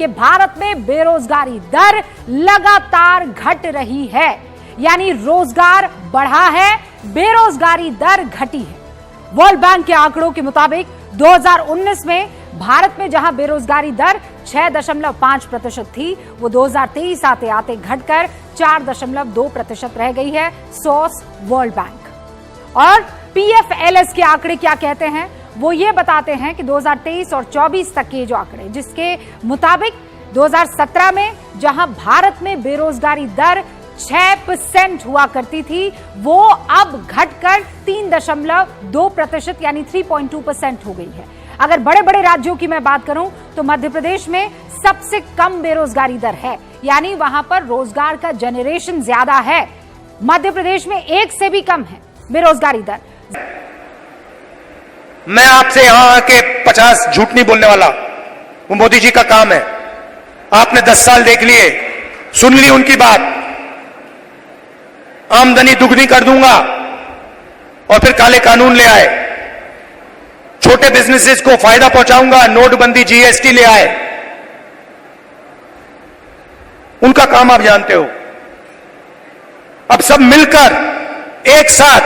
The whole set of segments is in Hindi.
कि भारत में बेरोजगारी दर लगातार घट रही है, यानी रोजगार बढ़ा है, बेरोजगारी दर घटी है। वर्ल्ड बैंक के आंकड़ों के मुताबिक 2019 में भारत में जहां बेरोजगारी दर 6.5% थी, वो 2023 आते आते घटकर 4.2% रह गई है। Source world bank. और पीएफएलएस के आंकड़े क्या कहते हैं, वो ये बताते हैं कि 2023 और 24 तक के जो आंकड़े, जिसके मुताबिक 2017 में जहां भारत में बेरोजगारी दर 6% हुआ करती थी, वो अब घटकर 3.2% यानी 3.2% हो गई है। अगर बड़े बड़े राज्यों की मैं बात करूं तो मध्य प्रदेश में सबसे कम बेरोजगारी दर है, यानी वहां पर रोजगार का जनरेशन ज्यादा है। मध्य प्रदेश में 1 से भी कम है बेरोजगारी दर। मैं आपसे यहां आके 50 झूठ नहीं बोलने वाला, वो मोदी जी का काम है। आपने 10 साल देख लिए, सुन ली उनकी बात, आमदनी दुगनी कर दूंगा, और फिर काले कानून ले आए, छोटे बिजनेसेस को फायदा पहुंचाऊंगा, नोटबंदी जीएसटी ले आए। उनका काम आप जानते हो। अब सब मिलकर एक साथ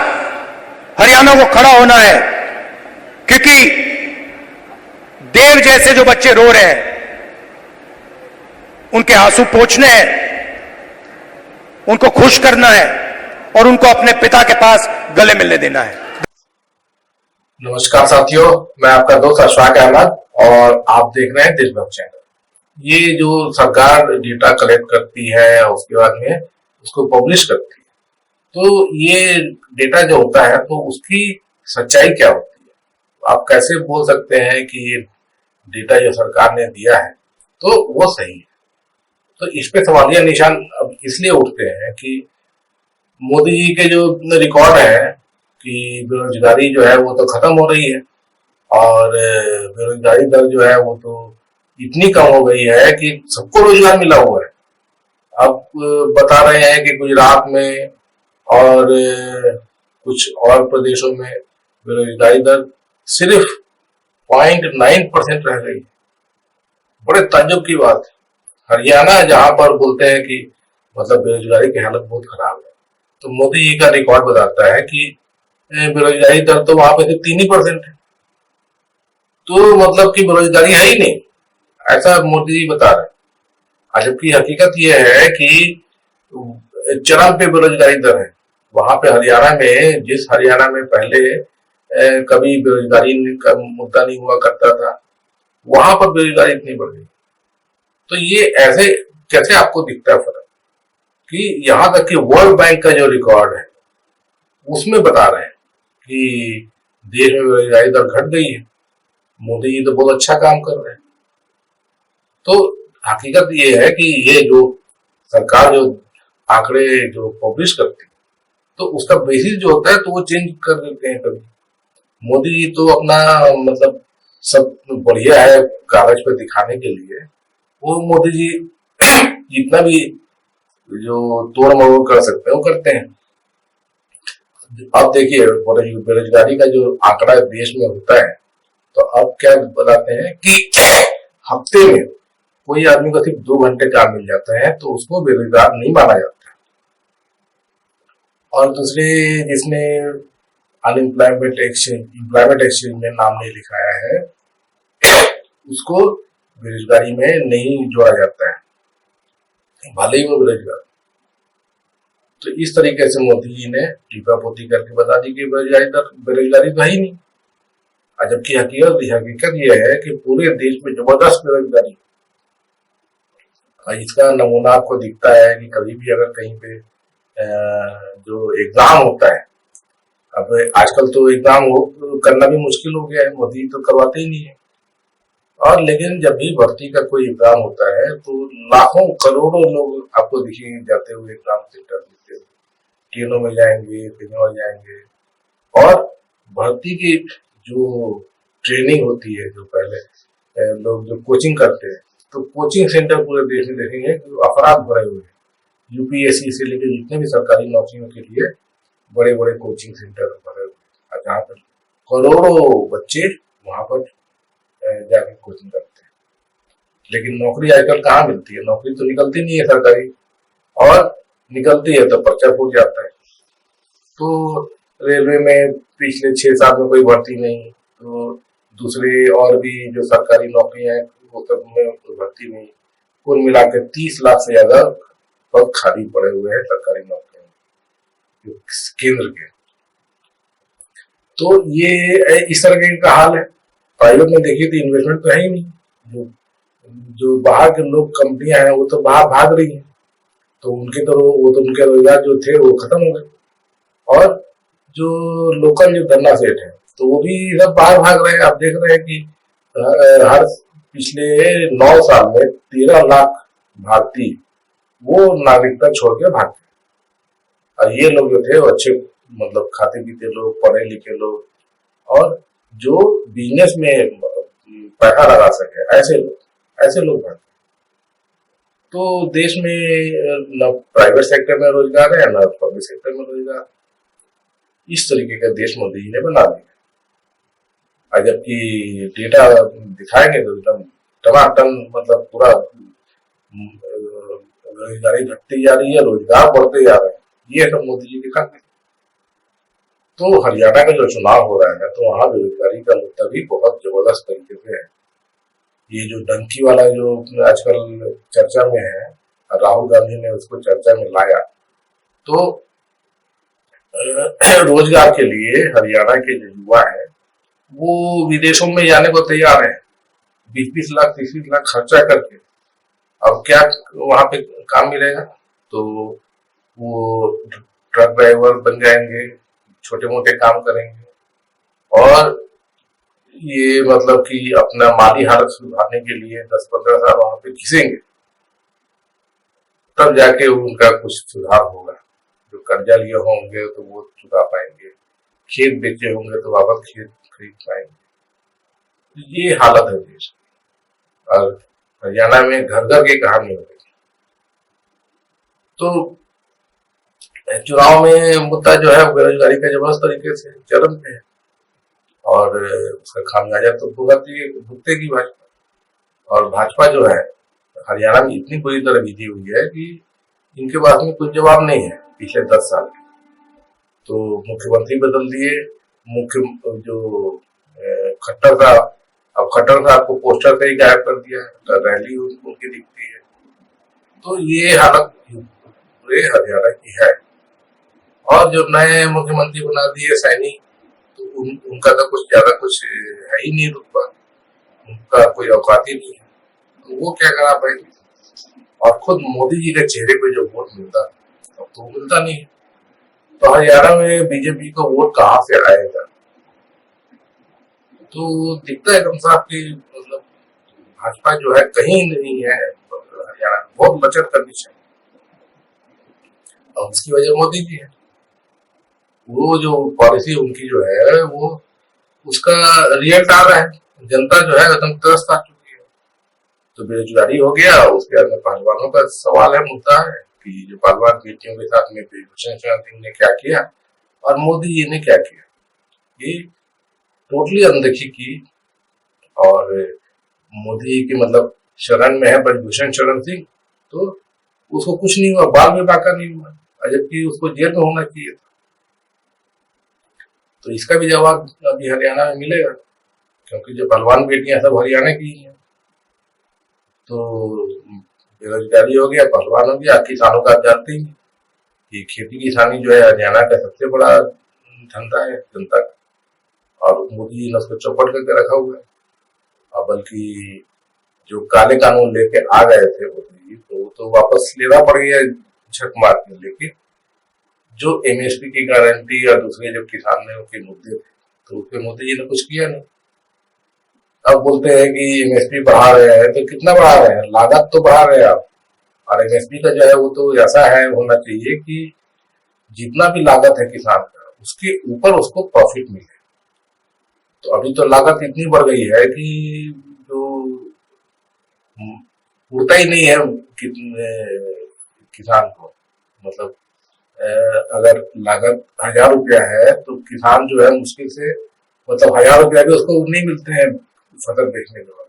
हरियाणा को खड़ा होना है, क्योंकि देव जैसे जो बच्चे रो रहे हैं, उनके आंसू पोंछने हैं, उनको खुश करना है और उनको अपने पिता के पास गले मिलने देना है। नमस्कार साथियों, मैं आपका दोस्त अशफाक अहमद और आप देख रहे हैं देशभक्त चैनल। ये जो सरकार डेटा कलेक्ट करती है और उसके बाद में उसको पब्लिश करती है, तो ये डेटा जो होता है तो उसकी सच्चाई क्या होती है, आप कैसे बोल सकते हैं कि ये डेटा जो सरकार ने दिया है तो वो सही है। तो इस पे सवालिया निशान अब इसलिए उठते हैं कि मोदी जी के जो रिकॉर्ड है कि बेरोजगारी जो है वो तो खत्म हो रही है, और बेरोजगारी दर जो है वो तो इतनी कम हो गई है कि सबको रोजगार मिला हुआ है। अब बता रहे हैं कि गुजरात में और कुछ और प्रदेशों में बेरोजगारी दर सिर्फ 0.9% रह गई। बड़े ताज्जुब की बात है। हरियाणा जहां पर बोलते हैं कि मतलब बेरोजगारी की हालत बहुत खराब है, तो मोदी जी का रिकॉर्ड बताता है कि बेरोजगारी दर तो वहां पे 3% है। तो मतलब कि बेरोजगारी है ही नहीं, ऐसा मोदी जी बता रहे हैं। जबकि हकीकत यह है कि चरम पे बेरोजगारी दर है। वहां पे हरियाणा में, जिस हरियाणा में पहले कभी बेरोजगारी का मुद्दा नहीं हुआ करता था, वहां पर बेरोजगारी इतनी बढ़ गई। तो ये ऐसे कैसे आपको दिखता है फर्क, कि यहां तक कि वर्ल्ड बैंक का जो रिकॉर्ड है उसमें बता रहे हैं कि देश में बेरोजगारी दर घट गई है। मोदी जी तो बहुत अच्छा काम कर रहे हैं। तो हकीकत ये है कि ये जो सरकार जो आंकड़े जो पब्लिश करती है, तो उसका बेसिस जो होता है तो वो चेंज कर देते हैं कभी। मोदी जी तो अपना मतलब सब बढ़िया है कागज पर दिखाने के लिए, वो मोदी जी जितना भी जो तोड़ मरोड़ कर सकते हैं वो करते हैं। अब देखिए बेरोजगारी का जो आंकड़ा देश में होता है, तो अब क्या बताते हैं कि हफ्ते में कोई आदमी को सिर्फ 2 घंटे काम मिल जाता है तो उसको बेरोजगार नहीं माना जाता। और दूसरे जिसने अनएम्प्लॉयमेंट एक्सचेंज में नाम नहीं लिखाया है, उसको बेरोजगारी में नहीं जोड़ा जाता है, भले ही वो बेरोजगार। तो इस तरीके से मोदी जी ने टीकापोती करके बता दी कि बेरोजगारी तो है ही नहीं। जबकि हकीकत यह है कि पूरे देश में जबरदस्त बेरोजगारी। इसका नमूना आपको दिखता है कि कभी भी अगर कहीं पे जो एग्जाम होता है, अब आजकल तो एग्जाम करना भी मुश्किल हो गया है, मोदी तो करवाते ही नहीं है। और लेकिन जब भी भर्ती का कोई एग्जाम होता है तो लाखों करोड़ों लोग आपको दिखेंगे जाते हुए एग्जाम सेंटर देते हुए, ट्रेनों में जाएंगे, ट्रेनों में जाएंगे। और भर्ती की जो ट्रेनिंग होती है, जो पहले लोग जो कोचिंग करते हैं, तो कोचिंग सेंटर पूरे देश में देखेंगे कि अपराध भरे हुए हैं। यूपीएससी से लेकर जितने भी सरकारी नौकरियों के लिए बड़े बड़े कोचिंग सेंटर भरे हुए हैं, जहाँ पर करोड़ों बच्चे वहां पर जाके कोचिंग करते हैं। लेकिन नौकरी आजकल कहाँ मिलती है, नौकरी तो निकलती नहीं है सरकारी, और निकलती है तो पर्चा फूट जाता है। तो रेलवे में पिछले 6 साल में कोई भर्ती नहीं, तो दूसरे और भी जो सरकारी नौकरियां हैं वो सब में कोई भर्ती नहीं। कुल मिलाकर 30 लाख से ज्यादा पद खाली पड़े हुए हैं सरकारी नौकरियों केंद्र के। तो ये इस तरह का हाल है। प्राइवेट में देखिए तो इन्वेस्टमेंट तो है ही नहीं, जो बाहर के लोग कंपनियां हैं वो तो बाहर भाग रही हैं, तो उनके तो वो तो उनके रोजगार जो थे वो खत्म हो गए, और जो लोकल जो गन्ना सेठ है तो वो भी सब बाहर भाग रहे हैं। आप देख रहे हैं कि हर पिछले 9 साल में 13 लाख भारतीय वो नागरिकता छोड़ के भाग गए, और ये लोग जो थे वो अच्छे मतलब खाते पीते लोग, पढ़े लिखे लोग, और जो बिजनेस में पैसा लगा सके ऐसे लोग भाग। तो देश में न प्राइवेट सेक्टर में रोजगार है न पब्लिक सेक्टर में रोजगार। इस तरीके का देश मोदी जी ने बना दिया। जबकि डेटा दिखाएंगे तो एकदम टनाटन, मतलब पूरा बेरोजगारी घटती जा रही है, रोजगार बढ़ते जा रहे हैं। ये सब मोदी जी के काम है। तो हरियाणा का जो चुनाव हो रहा है तो वहां बेरोजगारी का मुद्दा भी बहुत जबरदस्त तरीके से है। ये जो डंकी वाला जो आजकल चर्चा में है, राहुल गांधी ने उसको चर्चा में लाया, तो रोजगार के लिए हरियाणा के जो युवा है वो विदेशों में जाने को तैयार है, 20-20 लाख 30-30 लाख खर्चा करके। अब क्या वहां पे काम मिलेगा? तो वो ट्रक ड्राइवर बन जाएंगे, छोटे मोटे काम करेंगे, और ये मतलब कि अपना माली हालत सुधारने के लिए 10-15 साल वहां पे घिसेंगे, तब जाके उनका कुछ सुधार होगा। जो कर्जा लिए होंगे तो वो चुका पाएंगे, खेत बेचे होंगे तो वापस खेत खरीद पाएंगे। ये हालत है देश की, और हरियाणा में घर घर की कहानी हो गई। तो चुनाव में मुद्दा जो है बेरोजगारी का जबरदस्त तरीके से चरम पे है, और उसका खामियाजा तो भुगतेगी भाजपा। और भाजपा जो है हरियाणा में इतनी बुरी तरह बीती हुई है कि इनके पास में कुछ जवाब नहीं है पिछले 10 साल के। तो मुख्यमंत्री बदल दिए, मुख्य जो खट्टर था, अब खट्टर साहब को पोस्टर से ही गायब कर दिया, रैली उनकी दिखती है। तो ये हालत पूरे हरियाणा की है। और जो नए मुख्यमंत्री बना दिए सैनी, तो उनका तो कुछ ज्यादा कुछ है ही नहीं रुतबा, उनका कोई औकात ही नहीं है, तो वो क्या करा पाएंगे। और खुद मोदी जी के चेहरे पे जो वोट मिलता अब तो मिलता नहीं है। तो हरियाणा में बीजेपी को वोट कहाँ से आएगा? तो दिखता है एकदम साफ कि मतलब भाजपा जो है कहीं नहीं है हरियाणा में, बहुत बचत करनी चाहिए, और उसकी वजह मोदी जी है। वो जो पॉलिसी उनकी जो है वो उसका रिजल्ट आ रहा है, जनता जो है एकदम त्रस्त आ चुकी है। तो बेरोजगारी हो गया, उसके बाद में पहलवानों का सवाल है, मुद्दा है कि जो पहलवान बेटियों के साथ में भूषण शरण सिंह ने क्या किया और मोदी जी ने क्या किया, ये टोटली अनदेखी की। और मोदी जी की मतलब शरण में है ब्रजभूषण शरण सिंह, तो उसको कुछ नहीं हुआ, बाल विवाह का नहीं हुआ, जबकि उसको जेल में होना चाहिए था। तो इसका भी जवाब अभी हरियाणा में मिलेगा, क्योंकि जो पहलवान बेटियां सब हरियाणा की हैं। तो बेरोजगारी हो गया, पहलवान हो गया, किसानों का आप जानते ही कि खेती किसानी जो है हरियाणा का सबसे बड़ा धंधा है जनता का, और मोदी जी ने उसको चौपट करके रखा हुआ है। और बल्कि जो काले कानून लेके आ गए थे मोदी जी, तो वो तो वापस लेना पड़ गया झक मार के। लेकिन जो एमएसपी की गारंटी और दूसरे जो किसानों के मुद्दे थे, तो उसपे मोदी जी ने कुछ किया नहीं। अब बोलते हैं कि एमएसपी बढ़ा रहे हैं, तो कितना बढ़ा रहे हैं? लागत तो बढ़ा रहे हैं आप, और एमएसपी का जो है वो तो ऐसा है होना चाहिए कि जितना भी लागत है किसान का उसके ऊपर उसको प्रॉफिट मिले। तो अभी तो लागत इतनी बढ़ गई है कि जो उड़ता ही नहीं है कितने किसान को। मतलब अगर लागत 1000 रुपया है तो किसान जो है मुश्किल से मतलब 1000 रुपया भी उसको नहीं मिलते हैं फसल बेचने के बाद।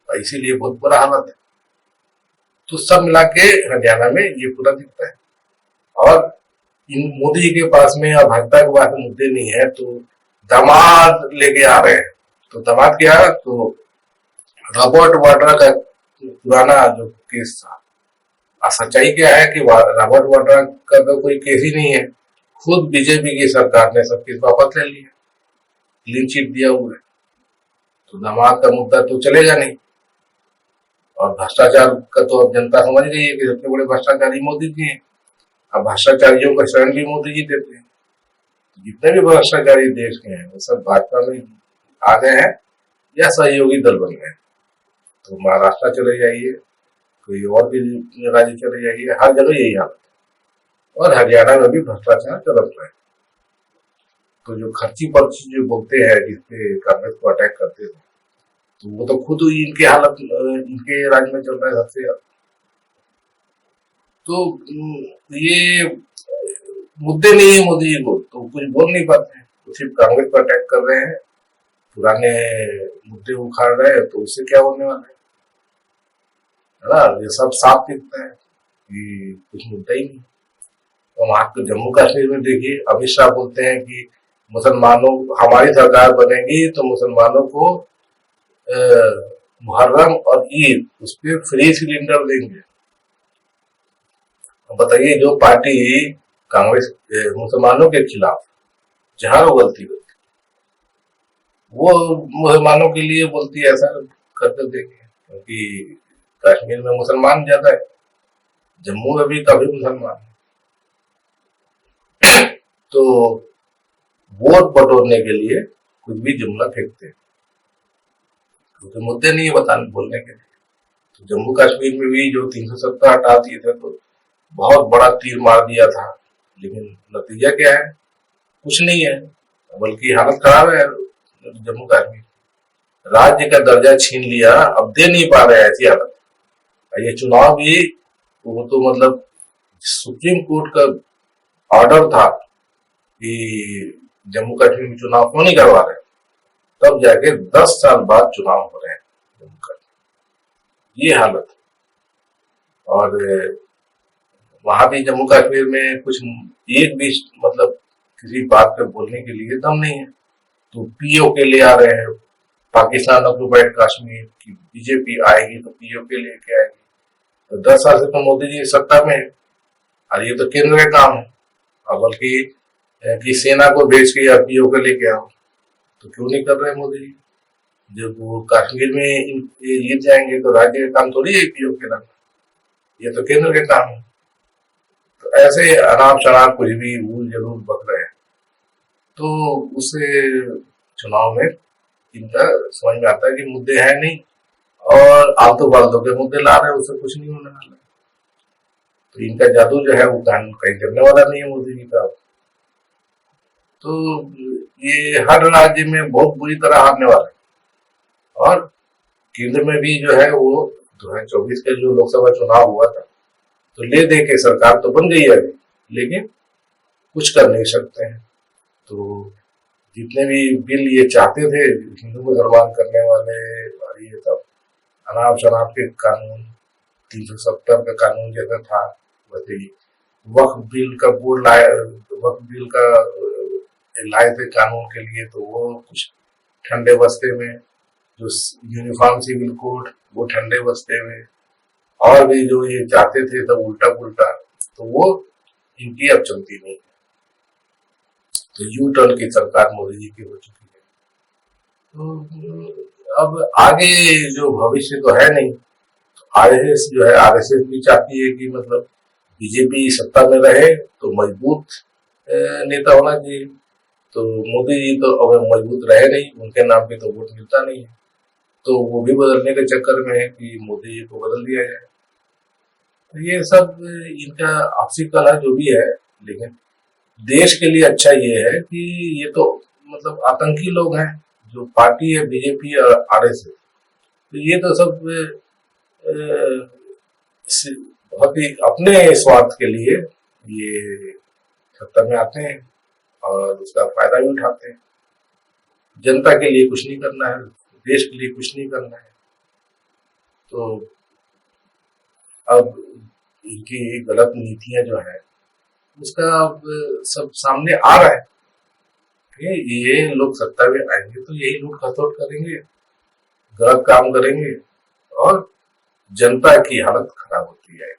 और इसीलिए बहुत बुरा हालत है। तो सब मिला के हरियाणा में ये पूरा दिखता है। और इन मोदी जी के पास में और भाजपा के पास में मुद्दे नहीं है, तो दामाद लेके आ रहे हैं। तो दामाद क्या, तो रॉबर्ट वाड्रा का पुराना जो केस था, सच्चाई क्या है कि रॉबर्ट वाड्रा का तो कोई केस ही नहीं है। खुद बीजेपी की सरकार ने सब केस वापस ले लिया, क्लीन चिट दिया हुआ है। तो दामाद का मुद्दा तो चलेगा नहीं। और भ्रष्टाचार का तो अब जनता समझ गई है कि सबसे बड़े भ्रष्टाचारी मोदी जी हैं। अब भ्रष्टाचारियों का शरण भी मोदी जी देते हैं। जितने भी भ्रष्टाचारी देश के हैं वो सब भाजपा में आ गए हैं या सहयोगी दल बन गए। तो महाराष्ट्र चले जाइए, कोई और भी राज्य चले जाइए, हर जगह यही हालत है। और हरियाणा में भी भ्रष्टाचार चल रहा है। तो जो खर्ची पर्ची जो बोलते हैं, जिसपे कांग्रेस को अटैक करते थे, तो वो तो खुद इनके हालत इनके राज्य में चल रहा है सबसे ज्यादा। तो ये मुद्दे नहीं है मोदी जी को, तो कुछ बोल नहीं पाते हैं, तो सिर्फ कांग्रेस पर अटैक कर रहे हैं, पुराने मुद्दे उखाड़ रहे हैं। तो उससे क्या होने वाला है ना, ये सब साफ दिखता है कि कुछ मुद्दा ही नहीं। तो वहां तो जम्मू कश्मीर में देखिए, अमित शाह बोलते हैं कि मुसलमानों, हमारी सरकार बनेगी तो मुसलमानों को मुहर्रम और ईद उस पर फ्री सिलेंडर देंगे। बताइए, जो पार्टी कांग्रेस मुसलमानों के खिलाफ जहां वो गलती करती, वो मुसलमानों के लिए बोलती है ऐसा करके देखें, क्योंकि कश्मीर में मुसलमान ज्यादा है, जम्मू में भी काफी मुसलमान है। तो वोट बटोरने के लिए कुछ भी जुमला फेंकते हैं, क्योंकि मुद्दे नहीं है बताने बोलने के लिए। तो जम्मू कश्मीर में भी जो 370 हटा दिए थे, तो बहुत बड़ा तीर मार दिया था, लेकिन नतीजा क्या है, कुछ नहीं है, बल्कि हालत खराब है। जम्मू कश्मीर राज्य का दर्जा छीन लिया, अब दे नहीं पा रहे, ऐसी हालत। ये चुनाव भी वो तो मतलब सुप्रीम कोर्ट का ऑर्डर था कि जम्मू कश्मीर में चुनाव क्यों नहीं करवा रहे, तब जाके 10 साल बाद चुनाव हो रहे हैं जम्मू कश्मीर, ये हालत। और वहां भी जम्मू कश्मीर में कुछ एक भी मतलब किसी बात पे बोलने के लिए दम नहीं है। तो पीओके ले आ रहे हैं, पाकिस्तान ऑक्युपाइड कश्मीर की बीजेपी आएगी तो पीओके लेके आएगी। तो 10 साल से तो मोदी जी सत्ता में है, और ये तो केंद्र का काम है। और बल्कि कि सेना को भेज के या पीओके लेके आओ, तो क्यों नहीं कर रहे मोदी जी? जब वो कश्मीर में जीत जाएंगे तो राज्य का काम थोड़ी है पीओके लाना, ये तो केंद्र के काम है। तो ऐसे अनाप शनाप कुछ भी भूल जरूर बक रहे हैं। तो उससे चुनाव में इनका समझ में आता है कि मुद्दे हैं नहीं, और आलतू फालतू के मुद्दे ला रहे हैं, उससे कुछ नहीं होने वाला। तो इनका जादू जो है वो कहीं करने वाला नहीं है मोदी जी का। तो ये हर राज्य में बहुत बुरी तरह हारने वाला है। और केंद्र में भी जो है वो 2024 के जो लोकसभा चुनाव हुआ था, तो ले दे के सरकार तो बन गई है, लेकिन कुछ कर नहीं सकते हैं। तो जितने भी बिल ये चाहते थे हिंदू मुसलमान करने वाले, और ये सब अनाप शनाप के कानून, 370 का कानून जैसा था, वैसे वक्फ बिल का बोर्ड लाए, वक्फ बिल का लाए थे कानून के लिए, तो वो कुछ ठंडे बस्ते में, जो यूनिफॉर्म सिविल कोड वो ठंडे बस्ते में, और भी जो ये चाहते थे सब उल्टा पुल्टा, तो वो इनकी अब चलती नहीं है। तो यू टर्न की सरकार मोदी जी की हो चुकी है। तो अब आगे जो भविष्य तो है नहीं। आरएसएस जो है, आरएसएस भी चाहती है कि मतलब बीजेपी सत्ता में रहे तो मजबूत नेता होना चाहिए। तो मोदी जी तो अब मजबूत रहे नहीं, उनके नाम पे तो वोट मिलता नहीं है, तो वो भी बदलने के चक्कर में है कि मोदी जी को बदल दिया जाए। तो ये सब इनका आपसी कलह जो भी है, लेकिन देश के लिए अच्छा ये है कि ये तो मतलब आतंकी लोग हैं, जो पार्टी है बीजेपी और आरएसएस, तो ये तो सब बहुत ही अपने स्वार्थ के लिए ये सत्ता में आते हैं और उसका फायदा भी उठाते हैं। जनता के लिए कुछ नहीं करना है, देश के लिए कुछ नहीं करना है। तो अब इनकी गलत नीतियां जो है उसका अब सब सामने आ रहा है कि ये लोग सत्ता में आएंगे तो यही लूट खसोट करेंगे, गलत काम करेंगे और जनता की हालत खराब होती है।